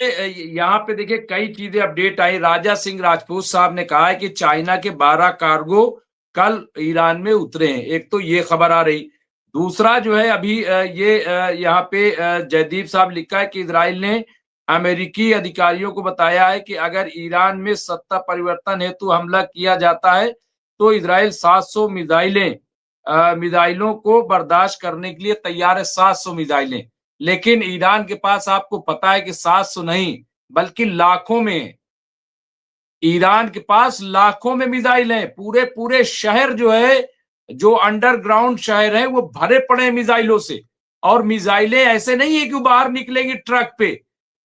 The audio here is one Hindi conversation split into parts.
यहाँ पे देखिए कई चीजें अपडेट आई। राजा सिंह राजपूत साहब ने कहा है कि चाइना के 12 कार्गो कल ईरान में उतरे हैं। एक तो ये खबर आ रही। दूसरा जो है अभी यहाँ पे जयदीप साहब लिखा है कि इजराइल ने अमेरिकी अधिकारियों को बताया है कि अगर ईरान में सत्ता परिवर्तन हेतु हमला किया जाता है तो इजराइल 700 मिसाइलों को बर्दाश्त करने के लिए तैयार है। 700 मिसाइलें। लेकिन ईरान के पास आपको पता है कि 700 नहीं बल्कि लाखों में, ईरान के पास लाखों में मिसाइल हैं। पूरे पूरे शहर जो है, जो अंडरग्राउंड शहर है, वो भरे पड़े हैं मिसाइलों से। और मिसाइलें ऐसे नहीं है कि बाहर निकलेंगी ट्रक पे,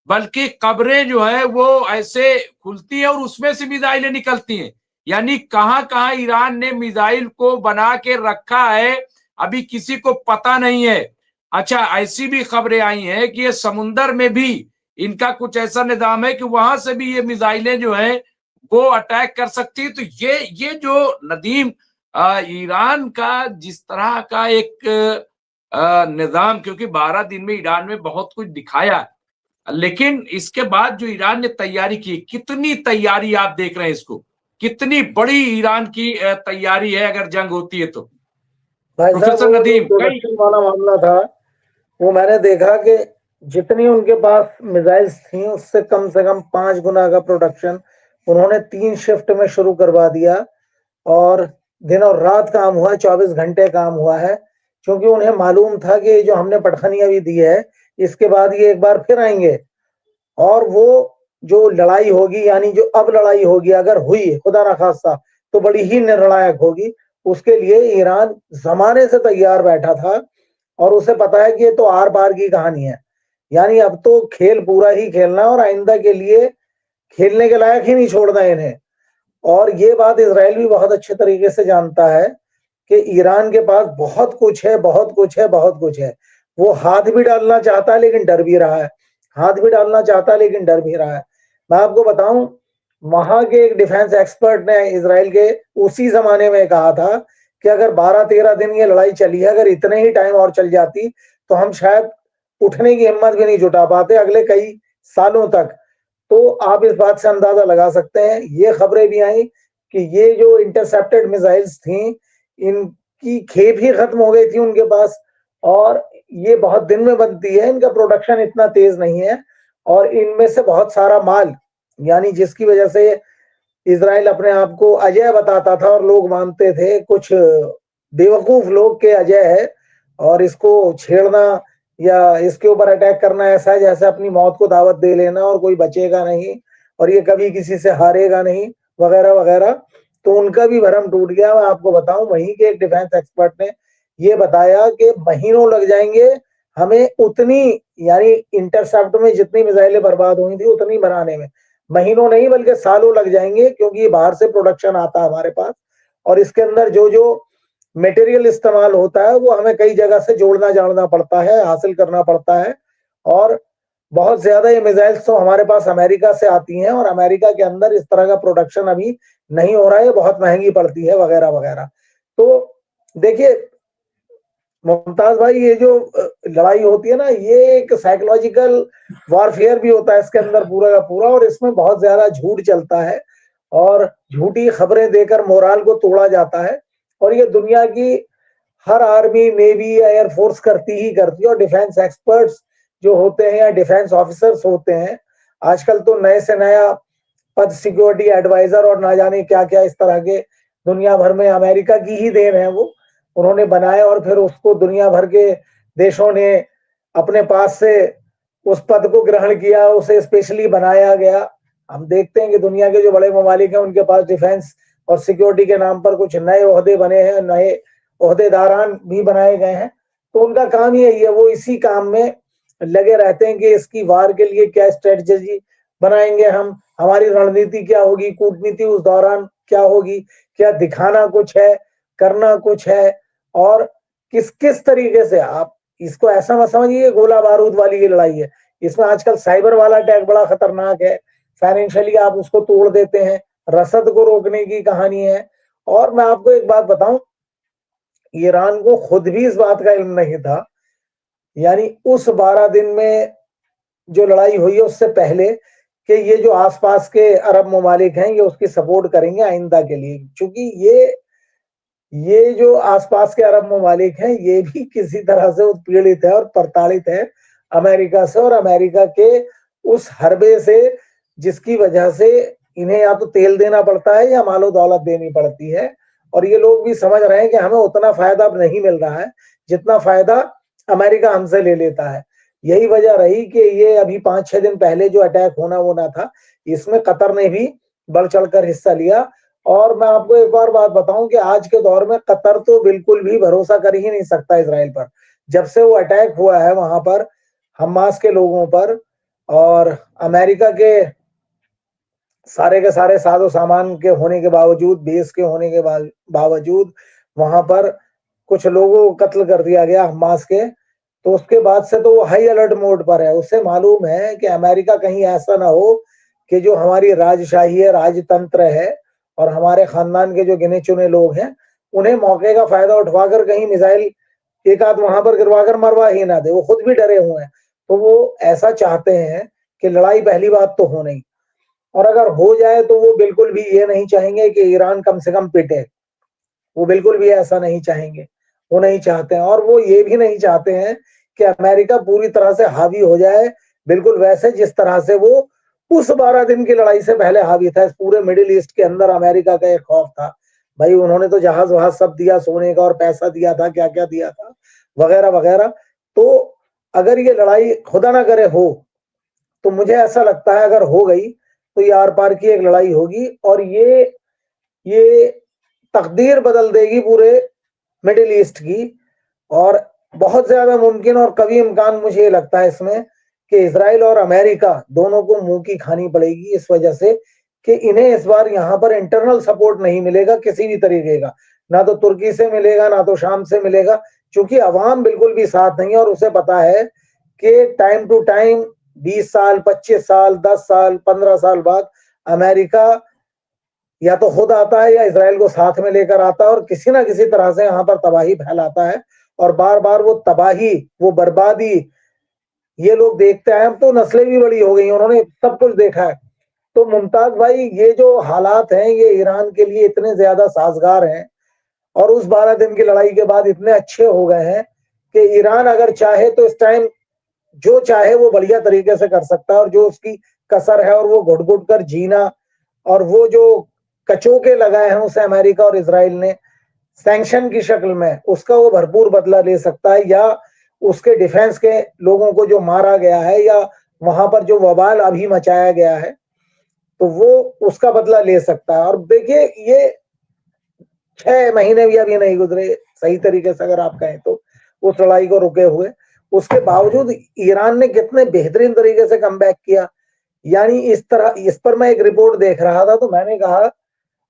बल्कि कब्रें जो है वो ऐसे खुलती है और उसमें से मिसाइलें निकलती हैं। यानी कहां कहां ईरान ने मिसाइल को बना के रखा है अभी किसी को पता नहीं है। अच्छा, ऐसी भी खबरें आई हैं कि ये समुंदर में भी इनका कुछ ऐसा निजाम है कि वहां से भी ये मिसाइलें जो है वो अटैक कर सकती है। तो ये जो नदीम ईरान का जिस तरह का एक निजाम, क्योंकि 12 दिन में ईरान में बहुत कुछ दिखाया, लेकिन इसके बाद जो ईरान ने तैयारी की, कितनी तैयारी आप देख रहे हैं इसको, कितनी बड़ी ईरान की तैयारी है अगर जंग होती है तो। भाई साहब प्रोफेसर वो जो नदीम कई प्रोडक्शन वाला मामला था, वो मैंने देखा कि जितनी उनके पास मिसाइल्स थी उससे कम से कम 5 गुना का प्रोडक्शन उन्होंने 3 शिफ्ट में शुरू करवा दिया। और दिन और रात काम हुआ, 24 घंटे काम हुआ है, क्योंकि उन्हें मालूम था कि जो हमने पटखनियां भी दी है इसके बाद ये एक बार फिर आएंगे। और वो जो लड़ाई होगी, यानी जो अब लड़ाई होगी अगर हुई खुदा ना खास्ता, तो बड़ी ही निर्णायक होगी। उसके लिए ईरान जमाने से तैयार बैठा था और उसे पता है कि ये तो आर पार की कहानी है। यानी अब तो खेल पूरा ही खेलना और आइंदा के लिए खेलने के लायक ही नहीं छोड़ना इन्हें। और ये बात इसराइल भी बहुत अच्छे तरीके से जानता है कि ईरान के पास बहुत कुछ है, बहुत कुछ है, बहुत कुछ है। वो हाथ भी डालना चाहता है लेकिन डर भी रहा है, हाथ भी डालना चाहता है लेकिन डर भी रहा है। मैं आपको बताऊं, वहां के एक डिफेंस एक्सपर्ट ने इसराइल के उसी जमाने में कहा था कि अगर 12-13 दिन ये लड़ाई चली है, अगर इतने ही टाइम और चल जाती तो हम शायद उठने की हिम्मत भी नहीं जुटा पाते अगले कई सालों तक। तो आप इस बात से अंदाजा लगा सकते हैं, ये खबरें भी आई कि ये जो इंटरसेप्टेड मिसाइल्स थी इनकी खेप ही खत्म हो गई थी उनके पास। और ये बहुत दिन में बनती है, इनका प्रोडक्शन इतना तेज नहीं है। और इनमें से बहुत सारा माल, यानी जिसकी वजह से इसराइल अपने आप को अजय बताता था और लोग मानते थे, कुछ बेवकूफ लोग के अजय है, और इसको छेड़ना या इसके ऊपर अटैक करना ऐसा है जैसे अपनी मौत को दावत दे लेना और कोई बचेगा नहीं और ये कभी किसी से हारेगा नहीं, वगैरह वगैरह। तो उनका भी भरम टूट गया। मैं आपको बताऊं, वहीं के एक डिफेंस एक्सपर्ट ने ये बताया कि महीनों लग जाएंगे हमें उतनी, यानी इंटरसेप्ट में जितनी मिसाइलें बर्बाद हुई थी उतनी बनाने में महीनों नहीं बल्कि सालों लग जाएंगे, क्योंकि ये बाहर से प्रोडक्शन आता है हमारे पास और इसके अंदर जो जो मटेरियल इस्तेमाल होता है वो हमें कई जगह से जोड़ना जाड़ना पड़ता है, हासिल करना पड़ता है। और बहुत ज्यादा ये मिसाइल्स तो हमारे पास अमेरिका से आती हैं और अमेरिका के अंदर इस तरह का प्रोडक्शन अभी नहीं हो रहा है, बहुत महंगी पड़ती है, वगैरह वगैरह। तो देखिए मुमताज भाई, ये जो लड़ाई होती है ना, ये एक साइकोलॉजिकल वॉरफेयर भी होता है इसके अंदर पूरा का पूरा, और इसमें बहुत ज्यादा झूठ चलता है और झूठी खबरें देकर मोराल को तोड़ा जाता है। और ये दुनिया की हर आर्मी, नेवी या एयरफोर्स करती ही करती है। और डिफेंस एक्सपर्ट्स जो होते हैं या डिफेंस ऑफिसर्स होते हैं, आजकल तो नए से नया पद सिक्योरिटी एडवाइजर और ना जाने क्या क्या इस तरह के, दुनिया भर में अमेरिका की ही देन है वो, उन्होंने बनाए और फिर उसको दुनिया भर के देशों ने अपने पास से उस पद को ग्रहण किया, उसे स्पेशली बनाया गया। हम देखते हैं कि दुनिया के जो बड़े ममालिक हैं उनके पास डिफेंस और सिक्योरिटी के नाम पर कुछ नए ओहदे बने हैं, नए ओहदेदारान भी बनाए गए हैं। तो उनका काम ही यही है, वो इसी काम में लगे रहते हैं कि इसकी वार के लिए क्या स्ट्रेटजी बनाएंगे हम, हमारी रणनीति क्या होगी, कूटनीति उस दौरान क्या होगी, क्या दिखाना कुछ है, करना कुछ है। और किस किस तरीके से आप इसको ऐसा मत समझिए गोला बारूद वाली ये लड़ाई है, इसमें आजकल साइबर वाला अटैक बड़ा खतरनाक है, फाइनेंशियली आप उसको तोड़ देते हैं, रसद को रोकने की कहानी है। और मैं आपको एक बात बताऊं, ईरान को खुद भी इस बात का इल्म नहीं था, यानी उस 12 दिन में जो लड़ाई हुई है उससे पहले कि ये जो आसपास के अरब ममालिक हैं ये उसकी सपोर्ट करेंगे आइंदा के लिए, क्योंकि ये जो आसपास के अरब ममालिक हैं ये भी किसी तरह से उत्पीड़ित है और प्रताड़ित है अमेरिका से और अमेरिका के उस हरबे से, जिसकी वजह से इन्हें या तो तेल देना पड़ता है या मालो दौलत देनी पड़ती है। और ये लोग भी समझ रहे हैं कि हमें उतना फायदा अब नहीं मिल रहा है जितना फायदा अमेरिका हमसे ले लेता है। यही वजह रही कि ये अभी 5-6 दिन पहले जो अटैक होना था, इसमें कतर ने भी बढ़ चढ़कर हिस्सा लिया। और मैं आपको एक और बात बताऊं कि आज के दौर में कतर तो बिल्कुल भी भरोसा कर ही नहीं सकता इजराइल पर। जब से वो अटैक हुआ है वहां पर हमास के लोगों पर, और अमेरिका के सारे साजो सामान के होने के बावजूद, बेस के होने के बावजूद वहां पर कुछ लोगों को कत्ल कर दिया गया हमास के, तो उसके बाद से तो वो हाई अलर्ट मोड पर है। उससे मालूम है कि अमेरिका कहीं ऐसा ना हो कि जो हमारी राजशाही है, राजतंत्र है और हमारे खानदान के जो गिने चुने लोग हैं उन्हें मौके का फायदा उठवाकर कहीं मिसाइल एक आध वहां पर गिरवाकर मरवा ही ना दे। वो खुद भी डरे हुए हैं, तो वो ऐसा चाहते हैं कि लड़ाई पहली बात तो हो नहीं, और अगर हो जाए तो वो बिल्कुल भी ये नहीं चाहेंगे कि ईरान कम से कम पिटे। वो बिल्कुल भी ऐसा नहीं चाहेंगे, वो नहीं चाहते हैं। और वो ये भी नहीं चाहते हैं कि अमेरिका पूरी तरह से हावी हो जाए, बिल्कुल वैसे जिस तरह से वो उस 12 दिन की लड़ाई से पहले हावी था। इस पूरे मिडिल ईस्ट के अंदर अमेरिका का एक खौफ था। भाई उन्होंने तो जहाज वहाज सब दिया, सोने का और पैसा दिया था, क्या क्या दिया था, वगैरह वगैरह। तो अगर ये लड़ाई खुदा ना करे हो, तो मुझे ऐसा लगता है अगर हो गई तो ये आर पार की एक लड़ाई होगी और ये तकदीर बदल देगी पूरे मिडिल ईस्ट की। और बहुत ज्यादा मुमकिन और कभी इम्कान मुझे ये लगता है इसमें कि इजराइल और अमेरिका दोनों को मुंह की खानी पड़ेगी, इस वजह से कि इन्हें इस बार यहाँ पर इंटरनल सपोर्ट नहीं मिलेगा किसी भी तरीके का, ना तो तुर्की से मिलेगा ना तो शाम से मिलेगा, क्योंकि अवाम बिल्कुल भी साथ नहीं है। और उसे पता है कि टाइम टू टाइम 20 साल, 25 साल, 10 साल, 15 साल बाद अमेरिका या तो खुद आता है या इजराइल को साथ में लेकर आता है और किसी ना किसी तरह से यहाँ पर तबाही फैलाता है। और बार बार वो तबाही, वो बर्बादी ये लोग देखते हैं। अब तो नस्लें भी बड़ी हो गई, उन्होंने सब कुछ देखा है। तो मुमताज भाई, ये जो हालात हैं ये ईरान के लिए इतने ज्यादा साजगार हैं और उस 12 दिन की लड़ाई के बाद इतने अच्छे हो गए हैं कि ईरान अगर चाहे तो इस टाइम जो चाहे वो बढ़िया तरीके से कर सकता है। और जो उसकी कसर है और वो घुट घुट कर जीना और वो जो कचोके लगाए हैं उसे अमेरिका और इजराइल ने सैंक्शन की शक्ल में, उसका वो भरपूर बदला ले सकता है। या उसके डिफेंस के लोगों को जो मारा गया है या वहां पर जो वबाल अभी मचाया गया है तो वो उसका बदला ले सकता है। और देखिए ये 6 महीने भी अभी नहीं गुजरे सही तरीके से अगर आप कहें तो उस लड़ाई को रुके हुए, उसके बावजूद ईरान ने कितने बेहतरीन तरीके से कमबैक किया। यानी इस तरह, इस पर मैं एक रिपोर्ट देख रहा था तो मैंने कहा,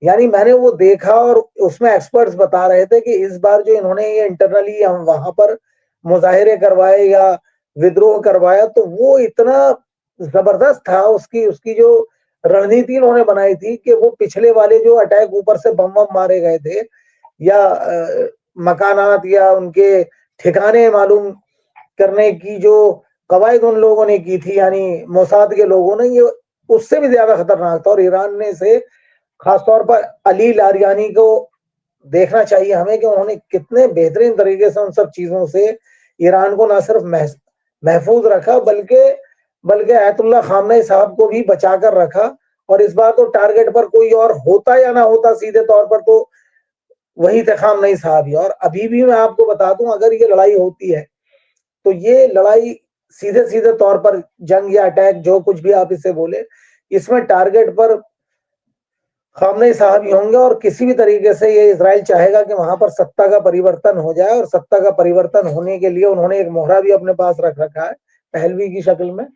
यानी मैंने वो देखा और उसमें एक्सपर्ट्स बता रहे थे कि इस बार जो इन्होंने ये इंटरनली हम वहां पर मुजाहिरे करवाए या विद्रोह करवाया तो वो इतना जबरदस्त था। उसकी उसकी जो रणनीति इन्होंने बनाई थी कि वो पिछले वाले जो अटैक ऊपर से बम बम मारे गए थे या मकानात या उनके ठिकाने मालूम करने की जो कवायद उन लोगों ने की थी, यानी मोसाद के लोगों ने, ये उससे भी ज्यादा खतरनाक था। और ईरान ने से खासतौर पर अली लारियानी को देखना चाहिए हमें कि उन्होंने कितने बेहतरीन तरीके से उन सब चीजों से ईरान को ना सिर्फ महफूज रखा बल्कि आयतुल्लाह खामनेई साहब को भी बचाकर रखा। और इस बार तो टारगेट पर कोई और होता या ना होता सीधे तौर पर तो वही थे खामनेई साहब ही। और अभी भी मैं आपको बता दूं, अगर ये लड़ाई होती है तो ये लड़ाई सीधे सीधे तौर पर जंग या अटैक जो कुछ भी आप इसे बोले, इसमें टारगेट पर खामनेई साहब ही होंगे। और किसी भी तरीके से ये इजराइल चाहेगा कि वहां पर सत्ता का परिवर्तन हो जाए, और सत्ता का परिवर्तन होने के लिए उन्होंने एक मोहरा भी अपने पास रख रखा है पहलवी की शक्ल में,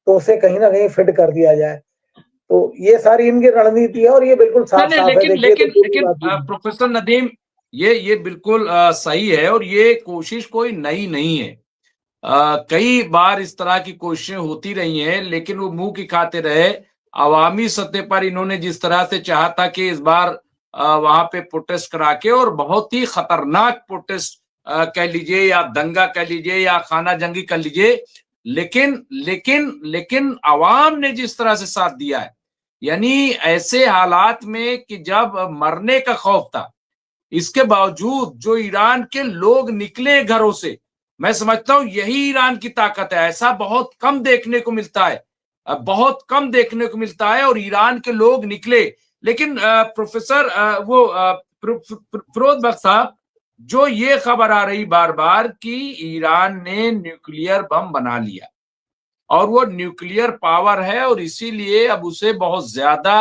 तो उसे कहीं ना कहीं फिट कर दिया जाए। तो ये सारी इनकी रणनीति है और ये बिल्कुल साफ नहीं, साफ है। लेकिन देखिए लेकिन तो लेकिन प्रोफेसर नदीम, ये बिल्कुल सही है और ये कोशिश कोई नई नहीं है। कई बार इस तरह की कोशिशें होती रही हैं, लेकिन वो मुंह की खाते रहे। अवामी सतह पर इन्होंने जिस तरह से चाहा था कि इस बार वहां पे प्रोटेस्ट करा के, और बहुत ही खतरनाक प्रोटेस्ट कह लीजिए या दंगा कह लीजिए या खाना जंगी कर लीजिए, लेकिन लेकिन लेकिन आवाम ने जिस तरह से साथ दिया है, यानी ऐसे हालात में कि जब मरने का खौफ था, इसके बावजूद जो ईरान के लोग निकले घरों से, मैं समझता हूं यही ईरान की ताकत है। ऐसा बहुत कम देखने को मिलता है, बहुत कम देखने को मिलता है, और ईरान के लोग निकले। लेकिन प्रोफेसर फिरोज बख्श साहब, जो ये खबर आ रही बार बार कि ईरान ने न्यूक्लियर बम बना लिया और वो न्यूक्लियर पावर है और इसीलिए अब उसे बहुत ज्यादा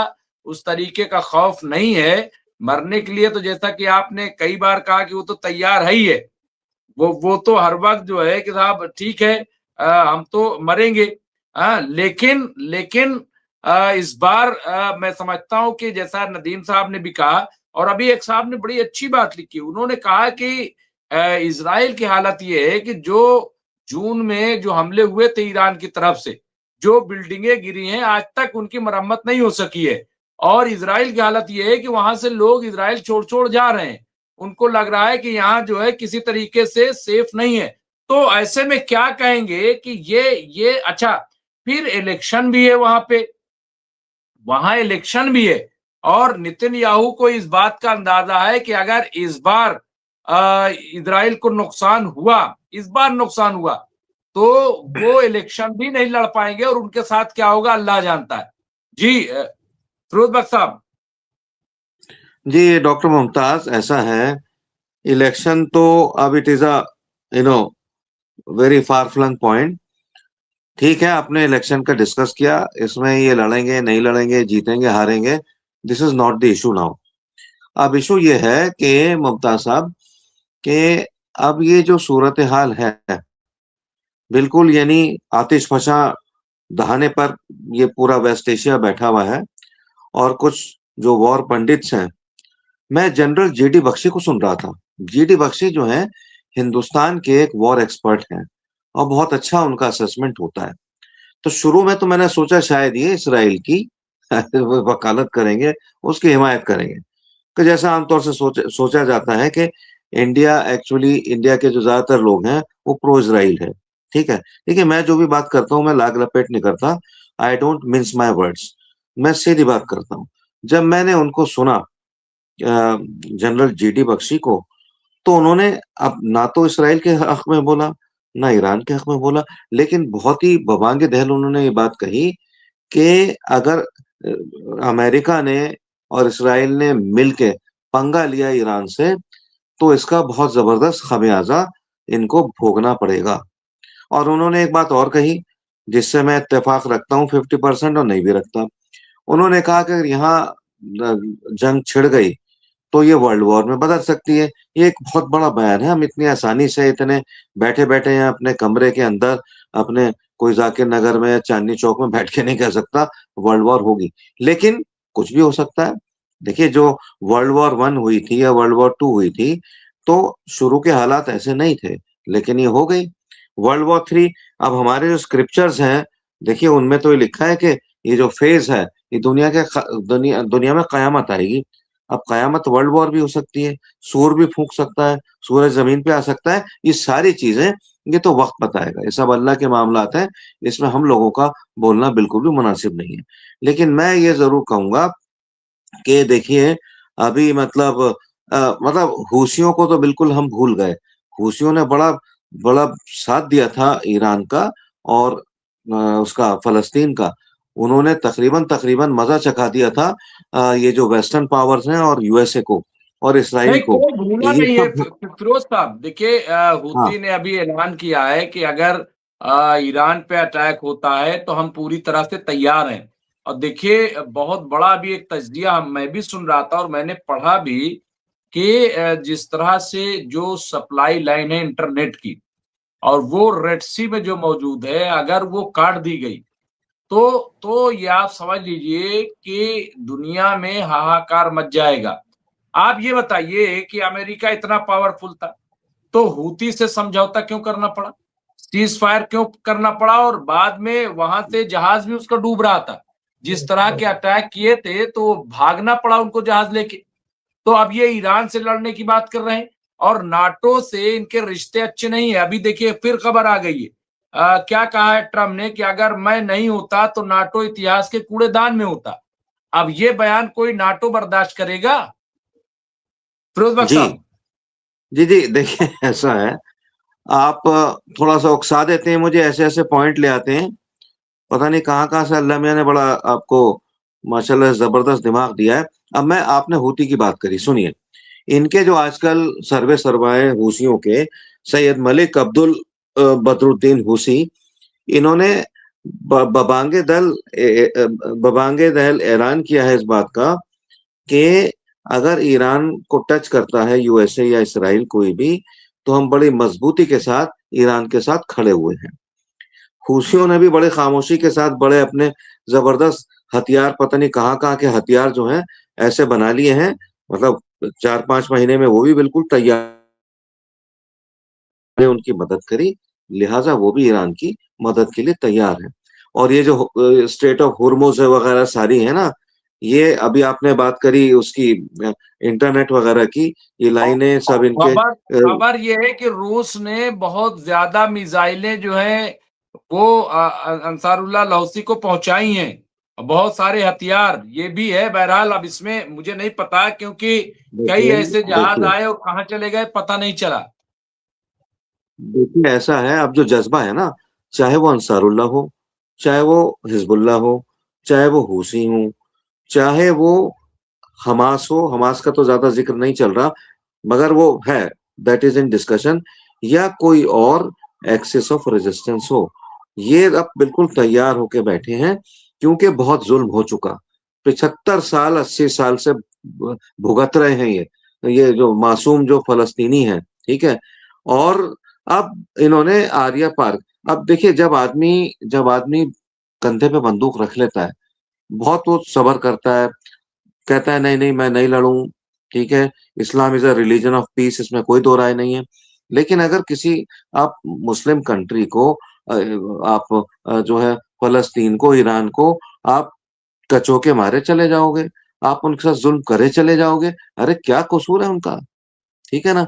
उस तरीके का खौफ नहीं है मरने के लिए, तो जैसा कि आपने कई बार कहा कि वो तो तैयार है ही है, वो तो हर वक्त जो है कि साहब ठीक है, हम तो मरेंगे। लेकिन लेकिन इस बार मैं समझता हूं कि जैसा नदीम साहब ने भी कहा, और अभी एक साहब ने बड़ी अच्छी बात लिखी, उन्होंने कहा कि इजराइल की हालत ये है कि जो जून में जो हमले हुए थे ईरान की तरफ से, जो बिल्डिंगें गिरी हैं आज तक उनकी मरम्मत नहीं हो सकी है, और इजराइल की हालत ये है कि वहां से लोग इजराइल छोड़ छोड़ जा रहे हैं, उनको लग रहा है कि यहाँ जो है किसी तरीके से सेफ नहीं है। तो ऐसे में क्या कहेंगे कि ये अच्छा, फिर इलेक्शन भी है वहां पे, वहां इलेक्शन भी है, और नितिनयाहू को इस बात का अंदाजा है कि अगर इस बार इजराइल को नुकसान हुआ, इस बार नुकसान हुआ, तो वो इलेक्शन भी नहीं लड़ पाएंगे, और उनके साथ क्या होगा अल्लाह जानता है। जी फिरोज बख्श साहब। जी डॉक्टर मुमताज, ऐसा है, इलेक्शन तो अब it is a you know very far flung point. ठीक है, आपने इलेक्शन का डिस्कस किया, इसमें ये लड़ेंगे नहीं लड़ेंगे, जीतेंगे हारेंगे, this is not the issue now. अब इशू ये है कि मुमताज साहब कि अब ये जो सूरत हाल है, बिल्कुल यानी आतिश फशा दहाने पर ये पूरा वेस्ट एशिया बैठा हुआ है, और कुछ जो वॉर पंडित्स हैं, मैं जनरल जीडी बख्शी को सुन रहा था। जीडी बख्शी जो है हिंदुस्तान के एक वॉर एक्सपर्ट हैं, और बहुत अच्छा उनका असेसमेंट होता है। तो शुरू में तो मैंने सोचा शायद ये इसराइल की वो वकालत करेंगे, उसकी हिमायत करेंगे, कि जैसा आमतौर से सोचा जाता है कि इंडिया के जो ज्यादातर लोग हैं वो प्रो इसराइल है। ठीक है, देखिए मैं जो भी बात करता हूँ मैं लाग लपेट नहीं करता, I don't mince my words, मैं सीधी बात करता हूँ। जब मैंने उनको सुना जनरल जीडी बख्शी को, तो उन्होंने अब ना तो इसराइल के हक में बोला ना ईरान के हक में बोला, लेकिन बहुत ही बबांगे दहल उन्होंने ये बात कही कि अगर अमेरिका ने और इसराइल ने मिलके पंगा लिया ईरान से, तो इसका बहुत जबरदस्त खमियाजा इनको भोगना पड़ेगा। और उन्होंने एक बात और कही जिससे मैं इत्तेफाक रखता हूँ 50% और नहीं भी रखता। उन्होंने कहा कि अगर यहाँ जंग छिड़ गई तो ये वर्ल्ड वॉर में बदल सकती है। ये एक बहुत बड़ा बयान है, हम इतनी आसानी से इतने बैठे बैठे यहाँ अपने कमरे के अंदर अपने कोई जाकिर नगर में या चांदनी चौक में बैठ के नहीं कह सकता वर्ल्ड वॉर होगी, लेकिन कुछ भी हो सकता है। देखिए जो वर्ल्ड वॉर 1 हुई थी या वर्ल्ड वॉर 2 हुई थी, तो शुरू के हालात ऐसे नहीं थे, लेकिन ये हो गई वर्ल्ड वॉर 3। अब हमारे जो स्क्रिप्चर्स हैं, देखिए उनमें तो ये लिखा है कि ये जो फेज है, ये दुनिया में कयामत आएगी। अब कयामत वर्ल्ड वॉर भी हो सकती है, सूर भी फूंक सकता है, सूरज जमीन पे आ सकता है, ये सारी चीजें ये तो वक्त बताएगा, ये सब अल्लाह के मामलात हैं, इसमें हम लोगों का बोलना बिल्कुल भी मुनासिब नहीं है। लेकिन मैं ये जरूर कहूंगा कि देखिए अभी मतलब हूसियों को तो बिल्कुल हम भूल गए। हूसियों ने बड़ा बड़ा साथ दिया था ईरान का और उसका फलस्तीन का, उन्होंने तकरीबन तकरीबन मजा चखा दिया था ये जो वेस्टर्न पावर्स हैं और यूएसए को और इसराइल नहीं, को, कोई भूला ये नहीं है सब। फिरोज साहब। देखिए हाँ हूती ने अभी ऐलान किया है कि अगर ईरान पे अटैक होता है तो हम पूरी तरह से तैयार हैं। और देखिए बहुत बड़ा भी एक तज्जिया मैं भी सुन रहा था और मैंने पढ़ा भी कि जिस तरह से जो सप्लाई लाइन है इंटरनेट की, और वो रेड सी में जो मौजूद है, अगर वो काट दी गई तो ये आप समझ लीजिए कि दुनिया में हाहाकार मच जाएगा। आप ये बताइए कि अमेरिका इतना पावरफुल था तो हूती से समझौता क्यों करना पड़ा, सीज फायर क्यों करना पड़ा, और बाद में वहां से जहाज भी उसका डूब रहा था, जिस तरह के अटैक किए थे तो भागना पड़ा उनको जहाज लेके। तो अब ये ईरान से लड़ने की बात कर रहे हैं, और नाटो से इनके रिश्ते अच्छे नहीं है। अभी देखिए फिर खबर आ गई है, क्या कहा है ट्रम्प ने कि अगर मैं नहीं होता तो नाटो इतिहास के कूड़ेदान में होता। अब ये बयान कोई नाटो बर्दाश्त करेगा? फिरोज बख्श जी साहब। जी जी देखिए ऐसा है, आप थोड़ा सा उकसा देते हैं मुझे, ऐसे ऐसे पॉइंट ले आते हैं, पता नहीं कहाँ कहाँ से अल्लाह मियाँ ने बड़ा आपको माशाल्लाह जबरदस्त दिमाग दिया है। अब मैं, आपने हूती की बात करी, सुनिए, इनके जो आजकल सर्वे सरमाए हूसियों के, सैयद मलिक अब्दुल बदरुद्दीन हूसी, इन्होंने बबांगे दल ऐलान किया है इस बात का कि अगर ईरान को टच करता है यूएसए या इसराइल कोई भी, तो हम बड़ी मजबूती के साथ ईरान के साथ खड़े हुए हैं। हूसियों ने भी बड़े खामोशी के साथ बड़े अपने जबरदस्त हथियार, पता नहीं कहाँ कहाँ के हथियार जो हैं ऐसे बना लिए हैं, मतलब 4-5 महीने में वो भी बिल्कुल तैयार ने उनकी मदद करी, लिहाजा वो भी ईरान की मदद के लिए तैयार है। और ये जो स्ट्रेट ऑफ हुर्मुज है वगैरह सारी है ना, ये अभी आपने बात करी उसकी इंटरनेट वगैरह की, ये लाइनें सब इनके खबर खबर ये है कि रूस ने बहुत ज्यादा मिसाइलें जो है वो अंसारुल्लाह लौसी को पहुंचाई हैं, बहुत सारे हथियार ये भी है। बहरहाल अब इसमें मुझे नहीं पता, क्योंकि कई देखिए ऐसे जहाज देखिए आए और कहाँ चले गए पता नहीं चला। देखिए ऐसा है, अब जो जज्बा है ना, चाहे वो अंसारुल्लाह हो, चाहे वो हिजबुल्लाह हो, चाहे वो हूसी हो, चाहे वो हमास हो, हमास का तो ज्यादा जिक्र नहीं चल रहा, मगर वो है, दैट इज इन डिस्कशन, या कोई और एक्सिस ऑफ रेजिस्टेंस हो, ये अब बिल्कुल तैयार होके बैठे हैं, क्योंकि बहुत जुल्म हो चुका। 75 साल 80 साल से भुगत रहे हैं ये जो मासूम जो फलस्तीनी है, ठीक है। और अब इन्होंने आर्या पार, अब देखिए, जब आदमी कंधे पे बंदूक रख लेता है, बहुत वो सब्र करता है, कहता है नहीं नहीं मैं नहीं लड़ूं, ठीक है, Islam is a religion of peace, इसमें कोई दो राय नहीं है। लेकिन अगर किसी आप मुस्लिम कंट्री को आप जो है फलस्तीन को, ईरान को आप कचोके मारे चले जाओगे, आप उनके साथ जुल्म करे चले जाओगे, अरे क्या कसूर है उनका, ठीक है ना।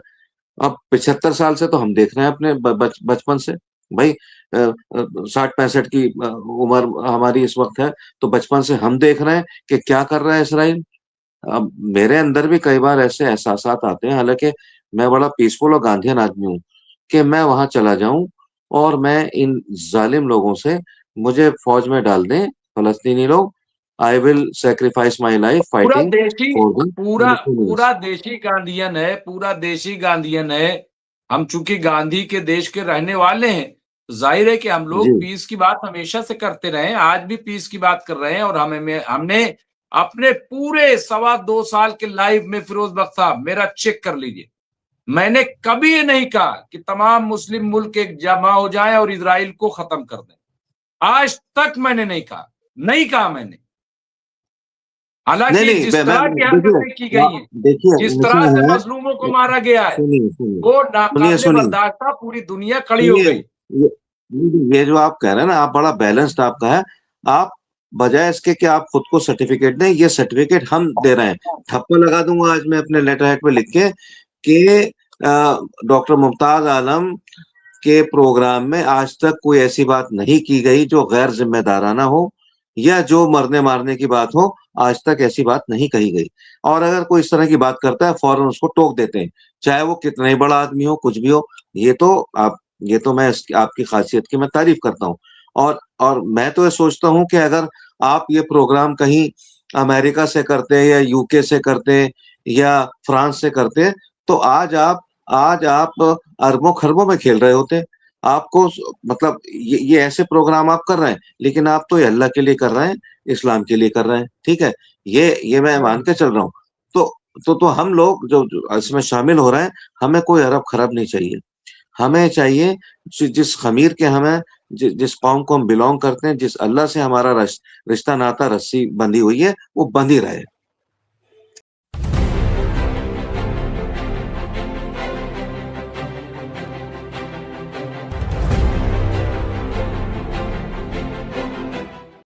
अब 75 साल से तो हम देख रहे हैं अपने बचपन से भाई, 60-65 की उम्र हमारी इस वक्त है, तो बचपन से हम देख रहे हैं कि क्या कर रहा है इसराइल। अब मेरे अंदर भी कई बार ऐसे एहसासात आते हैं, हालांकि मैं बड़ा पीसफुल और गांधीयन आदमी हूँ, कि मैं वहां चला जाऊं और मैं इन जालिम लोगों से, मुझे फौज में डाल दें फलस्तीनी लोग, I will sacrifice my life पूरा फाइटिंग देशी फॉर द पूरा फलस्तीनियंस। पूरा देशी गांधीयन है, पूरा देशी गांधीयन है। हम चूंकि गांधी के देश के रहने वाले हैं, तो जाहिर है कि हम जी लोग पीस की बात हमेशा से करते रहे हैं, आज भी पीस की बात कर रहे हैं। और हमने अपने पूरे 2.25 साल के लाइफ में, फिरोज बख्श साहब मेरा चेक कर लीजिए, मैंने कभी ये नहीं कहा कि तमाम मुस्लिम मुल्क एक जमा हो जाएं और इजराइल को खत्म कर दें। आज तक मैंने नहीं कहा मैंने। नहीं हालांकि नहीं जिस तरह की देखिए, हरकतें की गई हैं, देखिए जिस तरह ऐसा से है, मजलूमों को मारा गया है, सुनिए सुनिए वो सुनिए नाकाबिले सुनिए बर्दाश्त था। पूरी दुनिया खड़ी हो सुनिए, गई। ये जो आप कह रहे हैं ना, आप बड़ा बैलेंस्ड आपका है, आप बजाय इसके कि आप खुद को सर्टिफिकेट दें, ये सर्टिफिकेट हम दे रहे हैं। ठप्पा लगा दूंगा आज मैं अपने लेटर हेड पे लिख के कि डॉक्टर मुमताज आलम के प्रोग्राम में आज तक कोई ऐसी बात नहीं की गई जो गैर जिम्मेदाराना हो, या जो मरने मारने की बात हो, आज तक ऐसी बात नहीं कही गई। और अगर कोई इस तरह की बात करता है, फौरन उसको टोक देते हैं, चाहे वो कितना ही बड़ा आदमी हो, कुछ भी हो। ये तो आप, ये तो मैं आपकी खासियत की मैं तारीफ करता हूँ। और मैं तो ये सोचता हूँ कि अगर आप ये प्रोग्राम कहीं अमेरिका से करते या यूके से करते या फ्रांस से करते, तो आज आप अरबों खरबों में खेल रहे होते। आपको मतलब ये ऐसे प्रोग्राम आप कर रहे हैं, लेकिन आप तो ये अल्लाह के लिए कर रहे हैं, इस्लाम के लिए कर रहे हैं, ठीक है, ये मैं मान के चल रहा हूँ। तो तो हम लोग जो इसमें शामिल हो रहे हैं, हमें कोई अरब खरब नहीं चाहिए। हमें चाहिए जिस खमीर के हमें जिस कौम को हम बिलोंग करते हैं, जिस अल्लाह से हमारा रिश्ता नाता रस्सी बंधी हुई है, वो बंधी रहे।